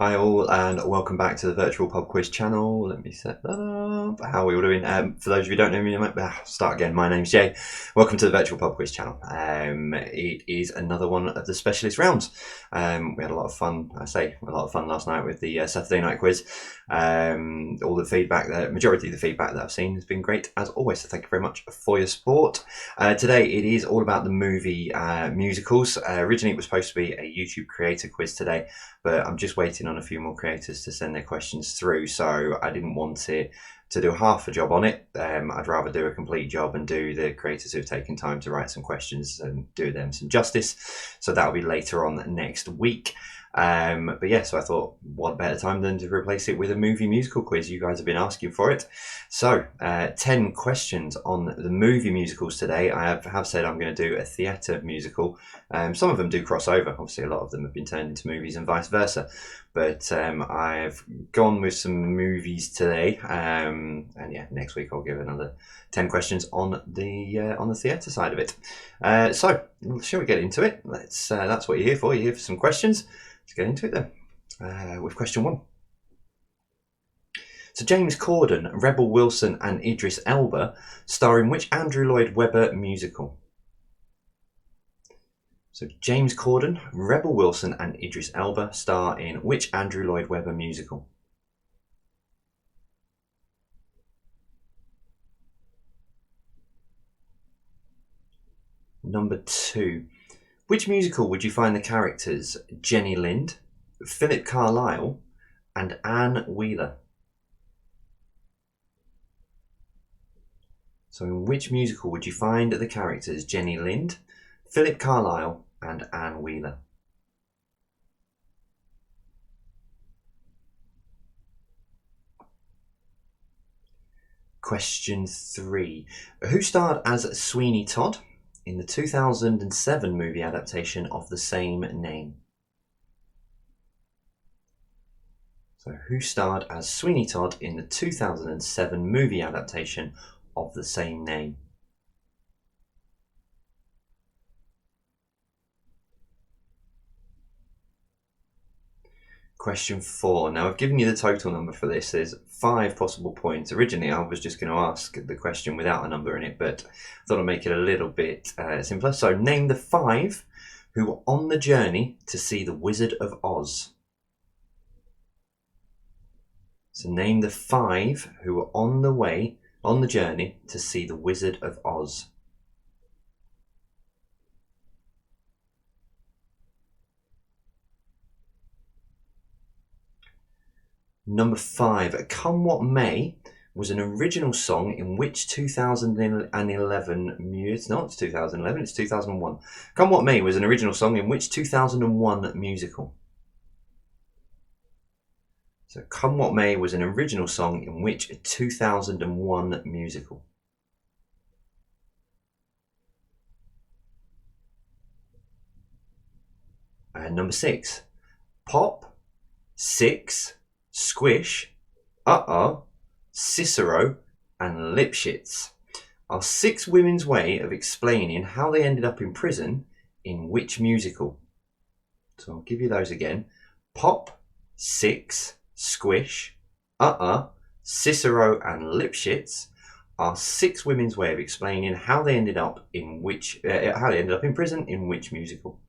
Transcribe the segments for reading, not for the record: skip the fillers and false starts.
Hi all and welcome back to the Virtual Pub Quiz channel. Let me set that up. How are we all doing? For those of you who don't know me, start again. My name's Jay. Welcome to the Virtual Pub Quiz channel. It is another one of the specialist rounds. We had a lot of fun, last night with the Saturday night quiz. All the feedback, the majority of the feedback that I've seen has been great as always, so thank you very much for your support. Today it is all about the movie musicals. Originally it was supposed to be a YouTube creator quiz today, but I'm just waiting on a few more creators to send their questions through, so I didn't want it to do half a job on it. I'd rather do a complete job and do the creators who've taken time to write some questions and do them some justice. So that'll be later on next week. But yeah, so I thought, what better time than to replace it with a movie musical quiz? You guys have been asking for it. So 10 questions on the movie musicals today. I have said I'm going to do a theatre musical. Some of them do cross over. Obviously, a lot of them have been turned into movies and vice versa. But I've gone with some movies today. And yeah, next week I'll give another 10 questions on the theatre side of it. So shall we get into it? That's what you're here for. You're here for some questions. Let's get into it then, with question 1. So James Corden, Rebel Wilson and Idris Elba star in which Andrew Lloyd Webber musical? So James Corden, Rebel Wilson and Idris Elba star in which Andrew Lloyd Webber musical? Number 2. Which musical would you find the characters Jenny Lind, Philip Carlyle and Anne Wheeler? So in which musical would you find the characters Jenny Lind, Philip Carlyle and Anne Wheeler? Question 3. Who starred as Sweeney Todd in the 2007 movie adaptation of the same name? So who starred as Sweeney Todd in the 2007 movie adaptation of the same name? Question 4. Now I've given you the total number for this. There's 5 possible points. Originally I was just going to ask the question without a number in it, but I thought I'd make it a little bit simpler. So name the 5 who were on the journey to see the Wizard of Oz. So name the 5 who were on the journey to see the Wizard of Oz. Number 5. Come What May was an original song in which 2011 it's not 2011, it's 2001. Come What May was an original song in which 2001 musical? So Come What May was an original song in which 2001 musical? And number 6. Pop, Six, Squish, Cicero and Lipschitz are 6 women's way of explaining how they ended up in prison in which musical? So I'll give you those again. Pop, Six, Squish, Cicero and Lipschitz are 6 women's way of explaining how they ended up in prison in which musical?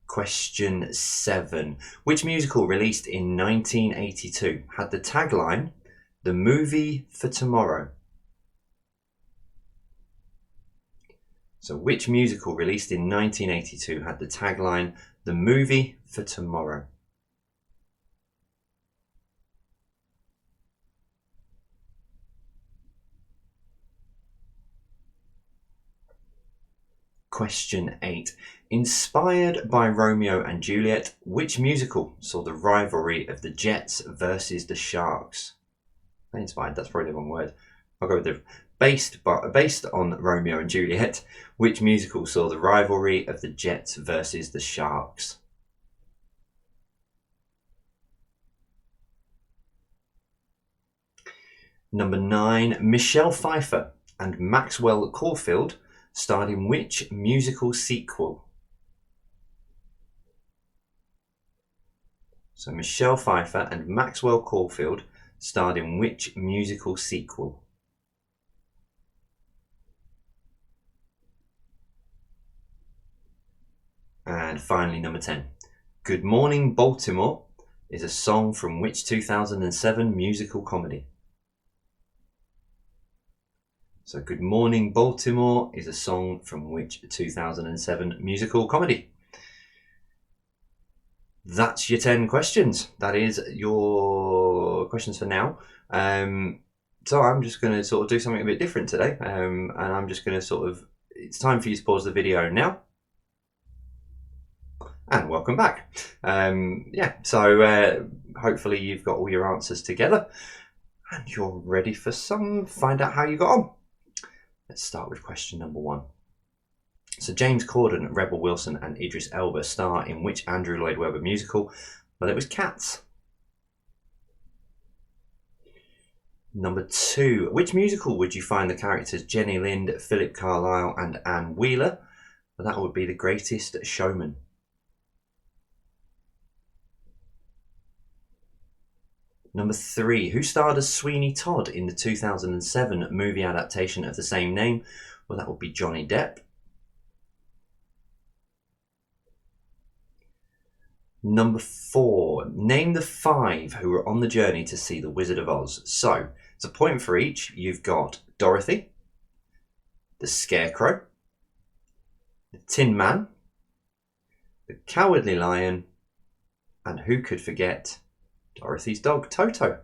Question 7. Which musical released in 1982 had the tagline, "The movie for tomorrow"? So which musical released in 1982 had the tagline, "The movie for tomorrow"? Question 8. Inspired by Romeo and Juliet, which musical saw the rivalry of the Jets versus the Sharks? Inspired, that's probably the wrong word. I'll go with the based on Romeo and Juliet, which musical saw the rivalry of the Jets versus the Sharks? Number 9. Michelle Pfeiffer and Maxwell Caulfield starred in which musical sequel? So Michelle Pfeiffer and Maxwell Caulfield starred in which musical sequel? And finally, number 10. Good Morning Baltimore is a song from which 2007 musical comedy? So Good Morning Baltimore is a song from which 2007 musical comedy? That's your 10 questions. That is your questions for now. So I'm just going to sort of do something a bit different today. And I'm just going to it's time for you to pause the video now. And welcome back. So hopefully you've got all your answers together and you're ready for find out how you got on. Let's start with question number 1. So James Corden, Rebel Wilson and Idris Elba star in which Andrew Lloyd Webber musical? Well, it was Cats. Number 2. Which musical would you find the characters Jenny Lind, Philip Carlyle and Anne Wheeler? Well, that would be The Greatest Showman. Number 3. Who starred as Sweeney Todd in the 2007 movie adaptation of the same name? Well, that would be Johnny Depp. Number 4. Name the 5 who were on the journey to see The Wizard of Oz. So, it's a point for each. You've got Dorothy, the Scarecrow, the Tin Man, the Cowardly Lion, and who could forget Dorothy's dog, Toto.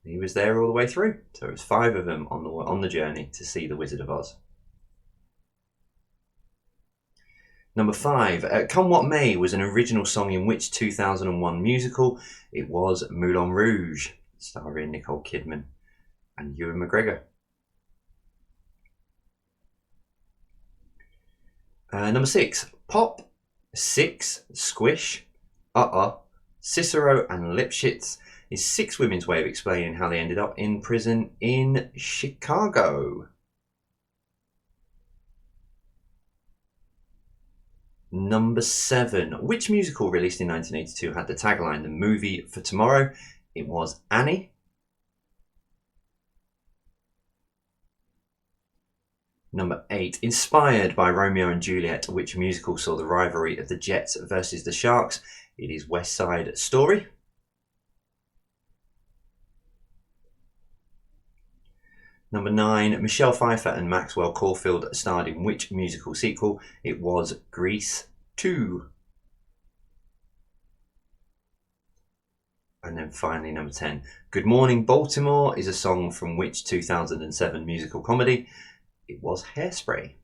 He was there all the way through. So it was 5 of them on the journey to see The Wizard of Oz. Number 5. Come What May was an original song in which 2001 musical? It was Moulin Rouge, starring Nicole Kidman and Ewan McGregor. Number 6. Pop, Six, Squish, Cicero and Lipschitz is 6 women's way of explaining how they ended up in prison in Chicago. Number 7. Which musical released in 1982 had the tagline, "The movie for tomorrow"? It was Annie. Number 8. Inspired by Romeo and Juliet, which musical saw the rivalry of the Jets versus the Sharks? It is West Side Story. Number 9. Michelle Pfeiffer and Maxwell Caulfield starred in which musical sequel? It was Grease 2. And then finally, number 10. Good Morning Baltimore is a song from which 2007 musical comedy? It was Hairspray.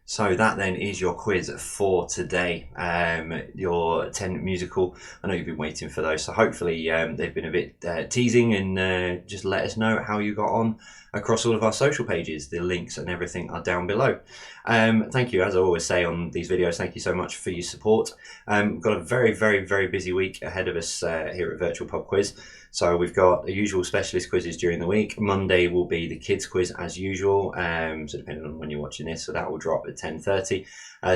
So that then is your quiz for today. Your 10 musical. I know you've been waiting for those, so hopefully they've been a bit teasing, and just let us know how you got on across all of our social pages. The links and everything are down below. Thank you, as I always say on these videos, thank you so much for your support. We've got a very, very, very busy week ahead of us here at Virtual Pub Quiz. So we've got the usual specialist quizzes during the week. Monday will be the kids quiz as usual, so depending on when you're watching this, so that will drop at 10:30.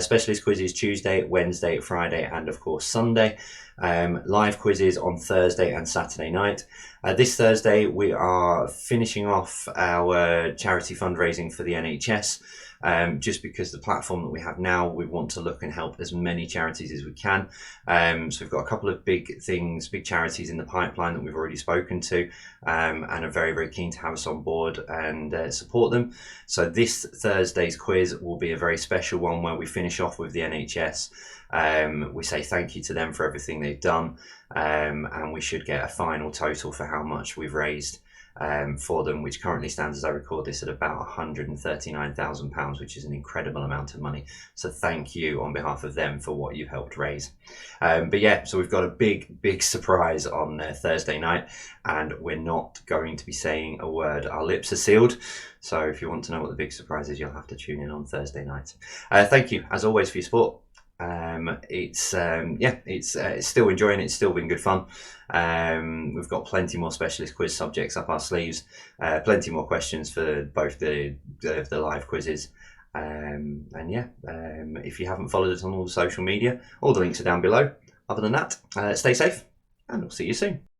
Specialist quizzes Tuesday, Wednesday, Friday, and of course Sunday. Live quizzes on Thursday and Saturday night. This Thursday we are finishing off our charity fundraising for the NHS. Just because the platform that we have now, we want to look and help as many charities as we can. So we've got a couple of big charities in the pipeline that we've already spoken to, and are very, very keen to have us on board and support them. So this Thursday's quiz will be a very special one where we finish off with the NHS. We say thank you to them for everything they've done, and we should get a final total for how much we've raised for them, which currently stands, as I record this, at about £139,000, which is an incredible amount of money. So thank you on behalf of them for what you've helped raise. But yeah, so we've got a big surprise on Thursday night, and we're not going to be saying a word. Our lips are sealed. So if you want to know what the big surprise is, you'll have to tune in on Thursday night. Thank you, as always, for your support. It's still enjoying it. It's still been good fun. We've got plenty more specialist quiz subjects up our sleeves, plenty more questions for both the live quizzes. If you haven't followed us on all the social media, all the links are down below. Other than that, stay safe and we'll see you soon.